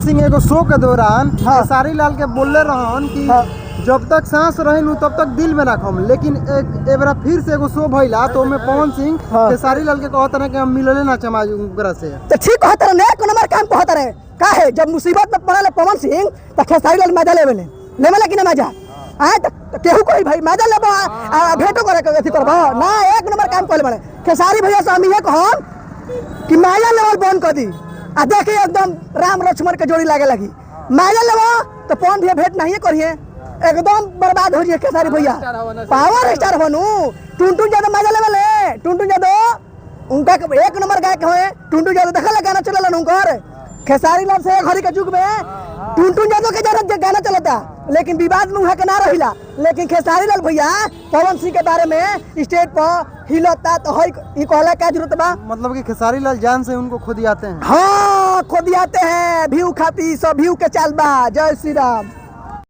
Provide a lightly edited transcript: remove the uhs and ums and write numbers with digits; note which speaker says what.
Speaker 1: सिंह एगो शो के दौरान
Speaker 2: हाँ।
Speaker 1: खेसारी लाल के बोलले रहन कि
Speaker 2: हाँ।
Speaker 1: जब तक सांस रही तब तक दिल में रखम, लेकिन एक बार फिर से एगो शो भइला तो में पवन सिंह
Speaker 2: हाँ।
Speaker 1: खेसारी लाल के कहत रहे कि हम मिलले ना चमाज उनकरा से।
Speaker 2: तो ठीक कहत रहे, एक नंबर काम कहत रहे। का है जब मुसीबत में पड़ल पवन सिंह तो खेसारी लाल मजा लेवे लेवे कि ना मजा आए तो केहू कोई भाई मजा लेबो भेंटो करे के अथी करबो ना। एक नंबर काम कहले बड़े खेसारी भैया से हम ये कहम कि मजा लेवल बंद कर दी आ देखिए एकदम राम लक्ष्मण के जोड़ी लागे लगी। मजा लेबो तो पवन भैया भेंट नहीं करिए, एकदम बर्बाद हो जाए खेसारी भैया। पावर स्टार बनू टुनटुन यादव मजा लेवल टुनटुन यादव उनका एक नंबर गायक है। टुनटुन यादव देखा गाना चलल उनकर खेसारी लाल से घड़ी के युग में टुनटुन यादव के जरूरत गाना चलता, लेकिन विवाद में वहाँ के ना रहिला। लेकिन खेसारी लाल भैया पवन सिंह के बारे में स्टेज पर हिलता तो है कहला क्या जरूरत बा।
Speaker 1: मतलब कि खेसारी लाल जान से उनको खुद आते हैं।
Speaker 2: हाँ खुद आते हैं, भीव खाती सब भीव के चाल बा। जय श्री राम।